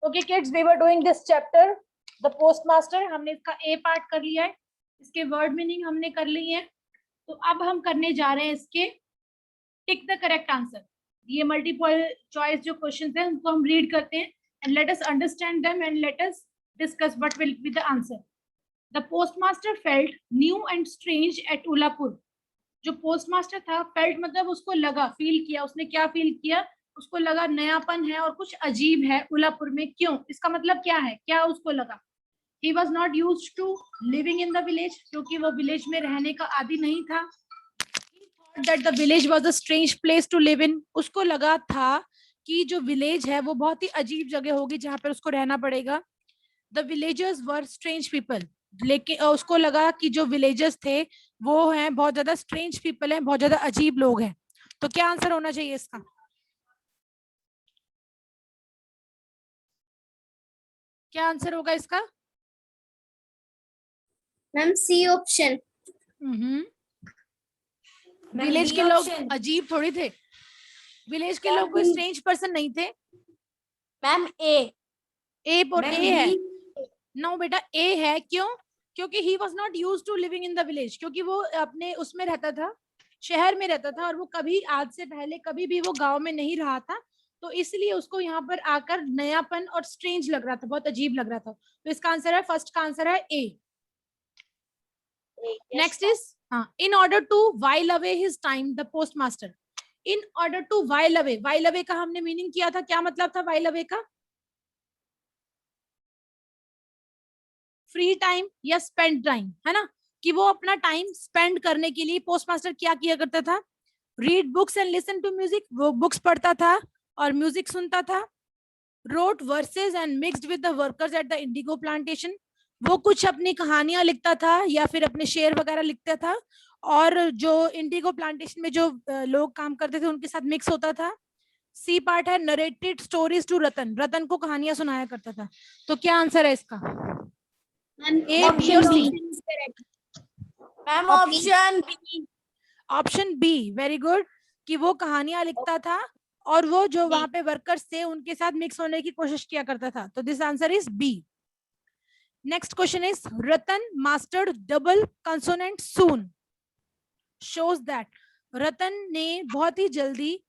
Okay kids, we were doing this chapter the postmaster. हमने इसका ए part कर लिया है, इसके वर्ड मीनिंग हमने कर ली है। तो अब हम करने जा रहे हैं इसके टिक द करेक्ट आंसर। ये मल्टीपल चॉइस जो क्वेश्चंस हैं उनको हम रीड करते हैं and let us understand them and let us discuss what will be the answer. The postmaster felt new and strange at Ulapur. जो पोस्टमास्टर था, फेल्ट मतलब उसको लगा, फील किया, उसने क्या फील किया, उसको लगा नयापन है और कुछ अजीब है उलापुर में। क्यों? इसका मतलब क्या है, क्या उसको लगा? He was not used to living in the village, क्योंकि वो विलेज में रहने का आदी नहीं था। He thought that the village was a strange place to live in. उसको लगा था कि जो विलेज है वो बहुत ही अजीब जगह होगी जहां पर उसको रहना पड़ेगा। The villagers were strange people. लेकिन उसको लगा कि जो विलेजर्स थे वो हैं बहुत ज्यादा स्ट्रेंज पीपल हैं, बहुत ज्यादा अजीब लोग हैं। तो क्या आंसर होना चाहिए इसका? क्या आंसर होगा इसका? Ma'am C option. विलेज के लोग अजीब थोड़ी थे, विलेज के लोग कोई स्ट्रेंज पर्सन नहीं थे। मैम ए और ए है। नो बेटा, ए है। क्यों? क्योंकि he was not use to living in the village, क्योंकि वो अपने उसमें रहता था, शहर में रहता था, और वो कभी आज से पहले कभी भी वो गांव में नहीं रहा था। तो इसलिए उसको यहाँ पर आकर नयापन और स्ट्रेंज लग रहा था, बहुत अजीब लग रहा था। तो इसका आंसर है, फर्स्ट का आंसर है A. Next is in order to while away his time the postmaster. In order to while away, while away का हमने मीनिंग किया था, क्या मतलब था वाइल अवे का? फ्री टाइम या स्पेंड टाइम, है ना, कि वो अपना टाइम स्पेंड करने के लिए पोस्टमास्टर क्या किया करता था? Read books and listen to music, वो बुक्स पढ़ता था और म्यूजिक सुनता था। Wrote verses and mixed with the workers at the indigo plantation, वो कुछ अपनी कहानियां लिखता था या फिर अपने शेर वगैरह लिखता था और जो इंडिगो प्लांटेशन में जो लोग काम करते थे उनके साथ मिक्स होता था। सी पार्ट है नरेटेड स्टोरीज टू रतन, रतन को कहानियां सुनाया करता था। तो क्या आंसर है इसका? ए, बी और C? Ma'am option B. Option B, very good, कि वो कहानियां लिखता था और वो जो वहां पे वर्कर्स थे उनके साथ मिक्स होने की कोशिश किया करता था। तो this answer is B. Next question is Ratan mastered double consonant soon, shows that Ratan ने बहुत ही जल्दी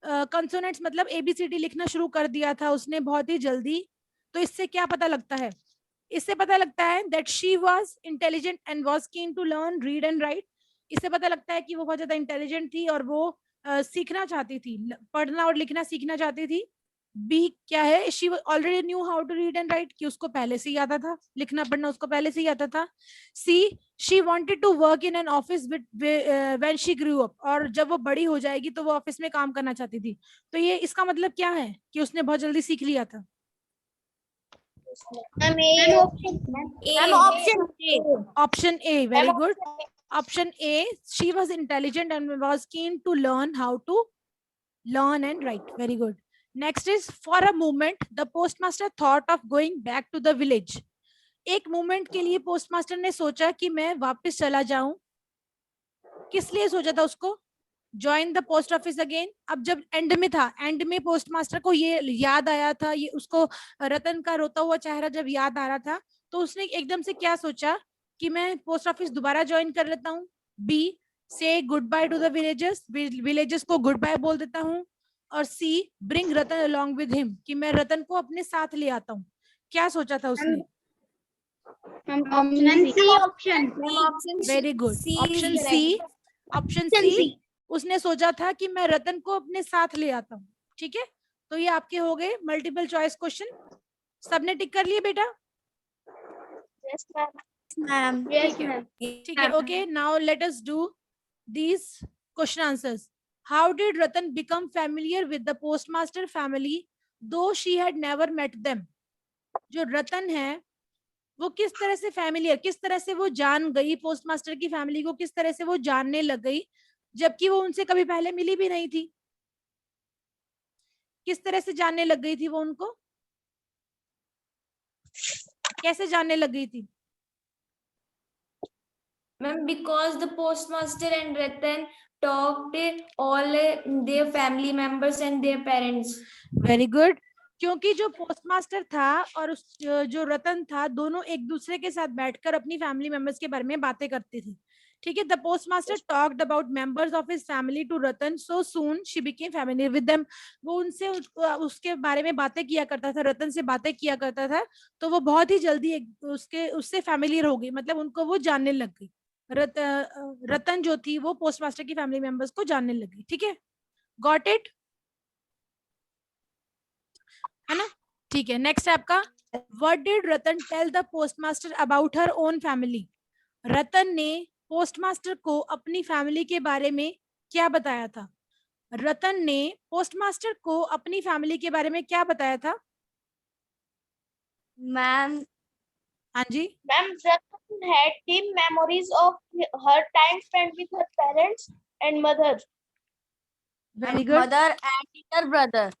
कंसोनेंट्स मतलब एबीसीडी लिखना शुरू कर दिया था उसने बहुत ही जल्दी। तो इससे क्या पता लगता है? इससे पता लगता है that she was intelligent and was keen to learn read and write. इससे पता लगता है कि वो बहुत ज्यादा इंटेलिजेंट थी और वो सीखना चाहती थी, पढ़ना और लिखना सीखना चाहती थी। बी क्या है? She already knew how to read and write, कि उसको पहले से ही आता था, लिखना पढ़ना उसको पहले से ही आता था। C she wanted to work in an office when she grew up, और जब वो बड़ी हो जाएगी तो वो ऑफिस में काम करना चाहती थी। तो ये इसका मतलब क्या है कि उसने बहुत जल्दी सीख लिया था? Option A, very good, option A, she was intelligent and was keen to learn how to learn and write, very good. Next is for a moment the postmaster thought of going back to the village. एक moment के लिए postmaster ने सोचा कि मैं वापस चला जाऊं। किस लिए सोचा था उसको? Join the post office again. अब जब एंड में था, एंड में पोस्टमास्टर को ये याद आया था, ये उसको रतन का रोता हुआ चेहरा जब याद आ रहा था, तो उसने एकदम से क्या सोचा कि मैं पोस्ट ऑफिस दोबारा ज्वाइन कर लेता हूँ। बी से goodbye to the villagers, villagers को गुड बाय बोल देता हूँ। और C bring Ratan along with him, कि मैं रतन को अपने साथ ले आता हूँ। क्या सोचा था उसने? Very good, option C, option C, उसने सोचा था कि मैं रतन को अपने साथ ले आता हूँ। ठीक है, तो ये आपके हो गए मल्टीपल चॉइस क्वेश्चन। सबने टिक कर लिए बेटा? Yes ma'am. ठीक है, okay, now let us do these question answers. How did Ratan become familiar with the postmaster family though she had never met them? जो रतन है वो किस तरह से फैमिलियर, किस तरह से वो जान गई पोस्टमास्टर की फैमिली को, किस तरह से वो जानने लग गई जबकि वो उनसे कभी पहले मिली भी नहीं थी? किस तरह से जानने लग गई थी वो उनको? कैसे जानने लग गई थी? Ma'am, because the postmaster and Ratan talked all their family members and their parents. Very good. क्योंकि जो पोस्टमास्टर था और उस जो रतन था, दोनों एक दूसरे के साथ बैठकर अपनी फैमिली मेंबर्स के बारे में बातें करते थे। ठीक है, the postmaster talked about members of his family to Ratan, so soon she became familiar with them. वो उनसे उसके बारे में बातें किया करता था, रतन से बातें किया करता था, तो वो बहुत ही जल्दी उससे फैमिलियर हो गई, मतलब उनको वो जानने लग गई। रतन जो थी वो पोस्टमास्टर की फैमिली मेंबर्स को जानने लगी। ठीक है, गॉट इट, है ना? ठीक है, नेक्स्ट है आपका, what did Ratan tell the postmaster about her own family? Ratan ने पोस्टमास्टर को अपनी फैमिली के बारे में क्या बताया था? रतन ने पोस्टमास्टर को अपनी फैमिली के बारे में क्या बताया था? मैम, हाँ जी, Ma'am, Ratan had dim memories of her time spent with her parents and mother. Very good. Mother and little brother.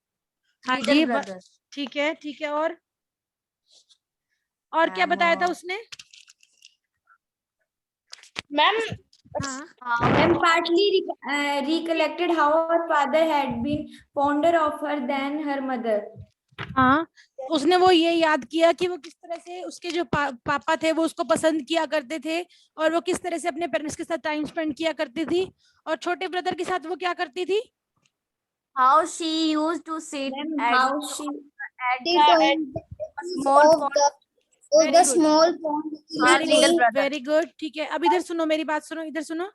हाँ Little जी, brother. ठीक है, ठीक है, और क्या बताया था उसने? Ma'am, हाँ, Ma'am partly recollected how her father had been fonder of her than her mother. हाँ, उसने वो ये याद किया कि वो किस तरह से उसके जो पापा थे वो उसको पसंद किया करते थे, और वो किस तरह से अपने पेरेंट्स के साथ टाइम स्पेंड किया करती थी, और छोटे ब्रदर के साथ वो क्या करती थी? How she used to sit at How she small pond. Very the good. small pond very little good, brother. Very good, ठीक है। अब इधर सुनो, मेरी बात सुनो, इधर सुनो।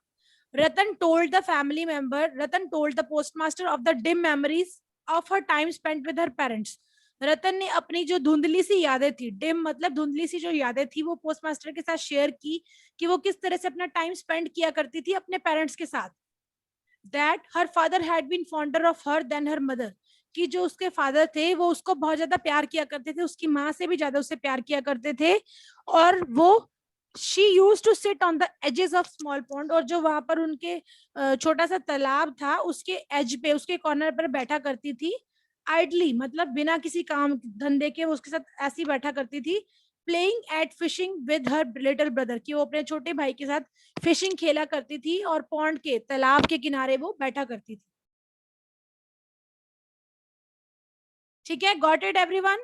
Ratan told the family member, Ratan told the postmaster of the dim memories of her time spent with her parents. Ratan ने अपनी जो धुंधली सी यादें थी, डिम मतलब धुंधली सी जो यादें थी, वो पोस्टमास्टर के साथ शेयर की कि वो किस तरह से अपना टाइम स्पेंड किया करती थी अपने पेरेंट्स के साथ। That her father had been fonder of her than her mother, कि जो उसके फादर थे वो उसको बहुत ज्यादा प्यार किया करते थे, उसकी माँ से भी ज्यादा उससे प्यार किया करते थे। और वो she use to sit on the edges of small pond, और जो वहां पर उनके छोटा सा तालाब था उसके एज पे, उसके कॉर्नर पर बैठा करती थी। आइडली मतलब बिना किसी काम धंधे के वो उसके साथ ऐसी बैठा करती थी। Playing at fishing with her little brother, कि वो अपने छोटे भाई के साथ फिशिंग खेला करती थी और पॉन्ड के तालाब के किनारे वो बैठा करती थी। ठीक है, got it everyone?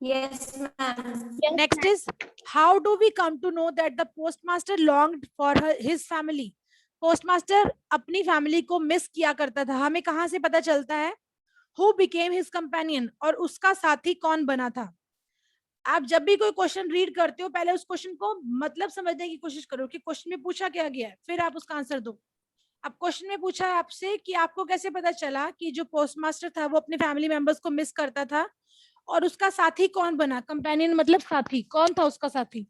Yes, ma'am. Next is, how do we come to know that the postmaster longed for his family? Postmaster अपनी फैमिली को मिस किया करता था, हमें कहां से पता चलता है? Who became his companion, और उसका साथी कौन बना था? आप जब भी कोई क्वेश्चन रीड करते हो, पहले उस क्वेश्चन को मतलब समझने की कोशिश करो कि क्वेश्चन में पूछा क्या गया है, फिर आप उसका आंसर दो। अब क्वेश्चन में पूछा है आपसे कि आपको कैसे पता चला कि जो पोस्टमास्टर था वो अपने फैमिली मेंबर्स को मिस करता था, और उसका साथी कौन बना? कंपेनियन मतलब साथी, कौन था उसका साथी?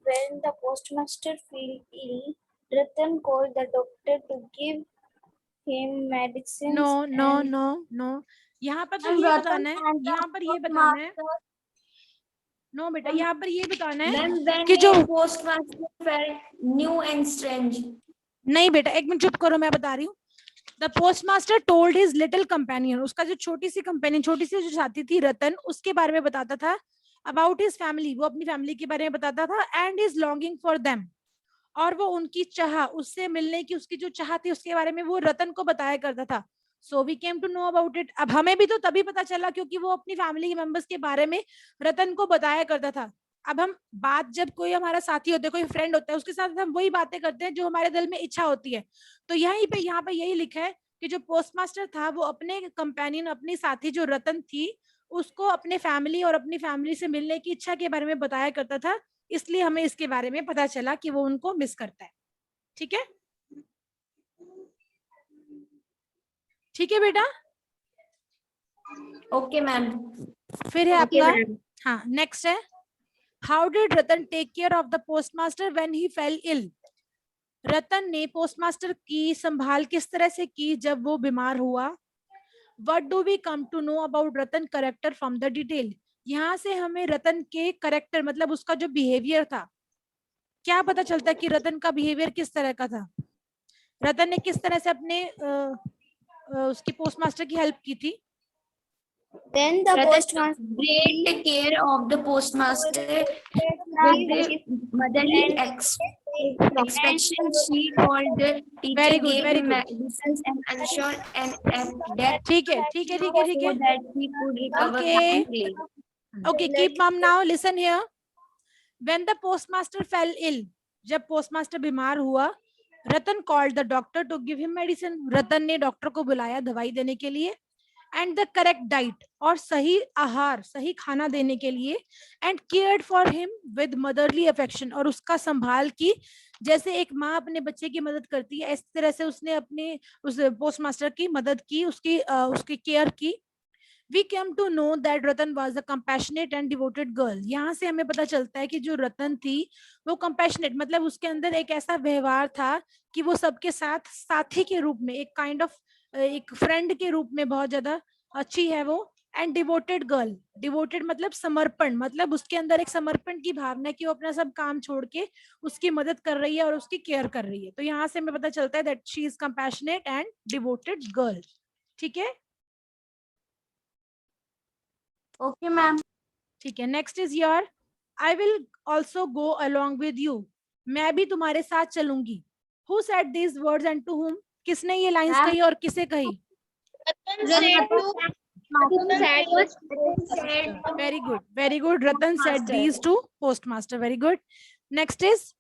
when the postmaster fell ill, Ratan called the doctor to give him medicines. No no and no no, यहाँ पर तो Ma'am, ये Ratan बताना है, and the यहाँ पर ये बताना है। postmaster. नो बेटा, यहाँ पर ये बताना है Ma'am, when कि जो a postmaster felt new and strange. नहीं बेटा, एक मिनट चुप करो, मैं बता रही हूँ। The postmaster told his little companion, उसका जो छोटी सी कंपेनियन, छोटी सी जो साथी थी रतन, उसके बारे में बताता था। अबाउट हिज फैमिली, वो अपनी फैमिली के बारे में बताता था। And his longing for them, और वो उनकी चाह, उससे मिलने की उसकी जो चाह थी उसके बारे में वो रतन को बताया करता था। So we came to know about it. अब हमें भी तो तभी पता चला क्योंकि वो अपनी फैमिली के मेंबर्स के बारे में रतन को बताया करता था। अब हम बात, जब कोई हमारा साथी होता है, कोई फ्रेंड होता है, उसके साथ हम वही बातें करते हैं जो हमारे दिल में इच्छा होती है। तो यहीं पे यहाँ पे यही लिखा है कि जो पोस्टमास्टर था वो अपने कंपेनियन, अपनी साथी जो रतन थी, उसको अपने फैमिली और अपनी फैमिली से मिलने की इच्छा के बारे में बताया करता था, इसलिए हमें इसके बारे में पता चला कि वो उनको मिस करता है। ठीक है, ठीक है बेटा? Okay, ma'am. फिर है Okay, आपका, ma'am. हाँ नेक्स्ट है, how did Ratan take care of the postmaster when he fell ill? Ratan ने पोस्टमास्टर की संभाल किस तरह से की जब वो बीमार हुआ? What do we come to know about Ratan character from the detail? यहाँ से हमें रतन के करेक्टर मतलब उसका जो बिहेवियर था, क्या पता चलता है कि रतन का बिहेवियर किस तरह का था? रतन ने किस तरह से अपने उसकी पोस्टमास्टर की हेल्प की थी? When the Ratan postmaster great care of the postmaster with motherly expectation. She told the teacher, Very good, gave very him good. medicines and ensured an death ठीक है, ठीक है, ठीक है, ठीक so है. that he could recover Okay. quickly. Okay, keep mum now. Listen here. When the postmaster fell ill, जब postmaster बीमार हुआ, रतन called the doctor to give him medicine. रतन ने डॉक्टर को बुलाया दवाई देने के लिए. And the correct diet, और सही आहार, सही खाना देने के लिए. And cared for him with motherly affection, और उसका संभाल की. जैसे एक माँ अपने बच्चे की मदद करती है, इस तरह से उसने अपने उस पोस्टमास्टर की मदद की, उसकी केयर की. We came to know that Ratan was a compassionate and devoted girl. यहाँ से हमें पता चलता है कि जो रतन थी वो compassionate, मतलब उसके अंदर एक ऐसा व्यवहार था कि वो सबके साथ साथी के रूप में, एक काइंड ऑफ एक फ्रेंड के रूप में बहुत ज्यादा अच्छी है वो. एंड डिवोटेड गर्ल, डिवोटेड मतलब समर्पण, मतलब उसके अंदर एक समर्पण की भावना कि वो अपना सब काम छोड़ के उसकी मदद कर रही है और उसकी केयर कर रही है. तो यहाँ से हमें पता चलता है that she is compassionate and devoted girl. ठीक है, Okay, ma'am. ठीक है. Next is your, I will also go along with you, मैं भी तुम्हारे साथ चलूंगी. Who said these words and to whom, किसने ये लाइंस Ma'am. कही और किसे कही? Very good, very good. Ratan said these to postmaster. Very good. Next is,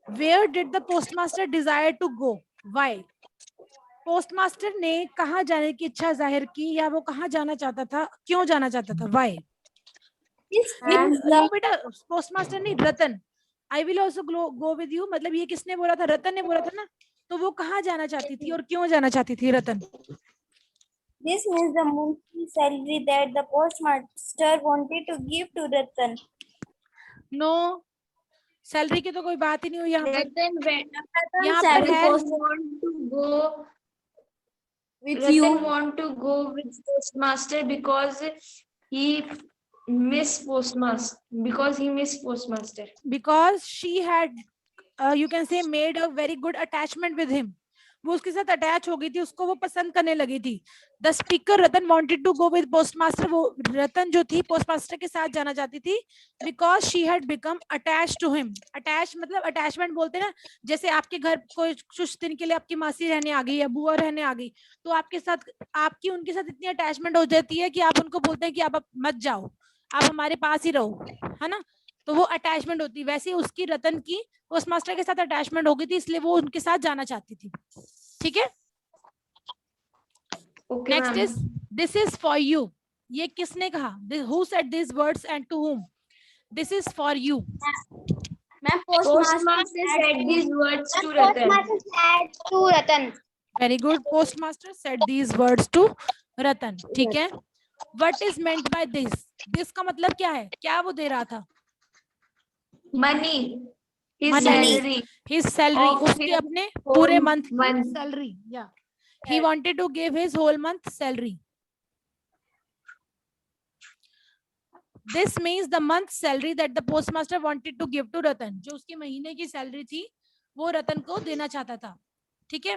where did the postmaster desire to go, why? Postmaster ने कहाँ जाने की इच्छा जाहिर की, या वो कहाँ जाना चाहता था, क्यों जाना चाहता था, व्हाई? नो बेटा, पोस्टमास्टर नहीं, Ratan. I will also go with you, मतलब ये किसने बोला था? रतन ने बोला था ना. तो वो कहाँ जाना चाहती थी और क्यों जाना चाहती थी रतन? This means the monthly salary that the postmaster wanted to give to Ratan. No, salary की तो कोई बात ही नहीं हुई यहाँ पर. Ratan यहाँ पर है want to go with postmaster because he miss postmaster. because she had you can say made a very good attachment with him. वो उसके साथ अटैच हो गई थी, उसको वो पसंद करने लगी थी. The speaker Ratan wanted to go with postmaster, वो रतन जो थी पोस्टमास्टर के साथ जाना चाहती थी because she had become attach to him. Attach मतलब अटैचमेंट बोलते हैं ना, जैसे आपके घर कोई कुछ दिन के लिए आपकी मासी रहने आ गई या बुआ रहने आ गई, तो आपके साथ आपकी उनके साथ इतनी अटैचमेंट हो जाती है कि आप उनको बोलते हैं कि आप मत जाओ, आप हमारे पास ही रहो, है ना. तो वो अटैचमेंट होती है. वैसे उसकी रतन की पोस्टमास्टर के साथ अटैचमेंट हो गई थी, इसलिए वो उनके साथ जाना चाहती थी. ठीक है. Next is, this is for you. ये किसने कहा? Who said this words and to whom? This is for you. Ma'am, Postmaster said these words to Ratan. to Ratan. Very good. Postmaster said these words to Ratan. ठीक है. What is meant by this? This का मतलब क्या है? क्या वो दे रहा था? Money. His Money. salary. His salary, Of उसके his अपने whole पूरे मंथ की month. सैलरी. या he wanted to give his whole month salary. This means the month salary that the postmaster wanted to give to Ratan, जो उसकी महीने की salary थी वो रतन को देना चाहता था. ठीक है.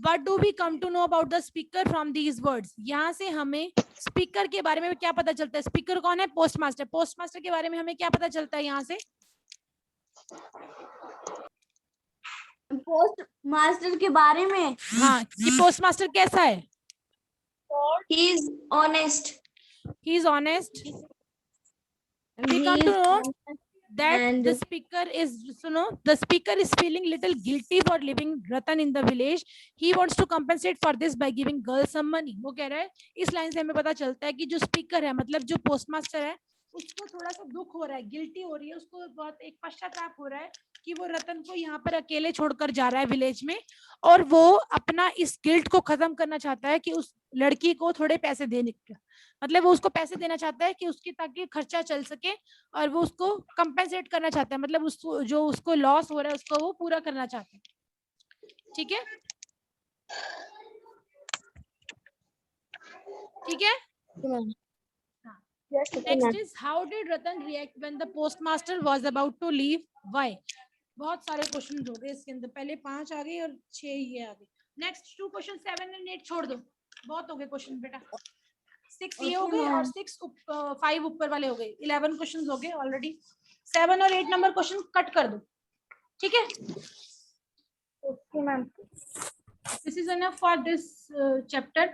What do we come to know about the speaker from these words? यहाँ से हमें स्पीकर के बारे में क्या पता चलता है? स्पीकर कौन है? पोस्टमास्टर. पोस्टमास्टर के बारे में हमें क्या पता चलता है यहाँ से? पोस्टमास्टर के बारे में, हाँ, कि पोस्टमास्टर कैसा है? He is honest. He is honest. We come to know that the speaker is, the speaker is feeling little guilty for leaving Ratan in the village. He wants to compensate for this by giving girl some money. वो कह रहा है, इस line से हमें पता चलता है कि जो स्पीकर है, मतलब जो पोस्टमास्टर है, उसको थोड़ा सा दुख हो रहा है, गिल्टी हो रही है, उसको बहुत एक पश्चाताप हो रहा है कि वो रतन को यहाँ पर अकेले छोड़कर जा रहा है विलेज में, और वो अपना इस गिल्ट को खत्म करना चाहता है कि उस लड़की को थोड़े पैसे देने का, मतलब वो उसको पैसे देना चाहता है कि उसकी ताकि खर्चा चल सके, और वो उसको कंपेंसेट करना चाहता है, मतलब उसको जो उसको लॉस हो रहा है उसको वो पूरा करना चाहता है. ठीक है. ठीक है. Next is, how did Ratan react when the postmaster was about to leave? Why? बहुत सारे क्वेश्चन हो गए इसके अंदर, पहले 5 आ गए और 6 ये आ गए. नेक्स्ट 2 क्वेश्चन 7 और 8 छोड़ दो, बहुत हो गए क्वेश्चन बेटा. 6 ये Okay, हो गए और ma'am. 5 ऊपर वाले हो गए, 11 क्वेश्चंस हो गए ऑलरेडी। 7 और 8 नंबर क्वेश्चन कट कर दो, ठीक है। Okay, ma'am. This is enough for this chapter.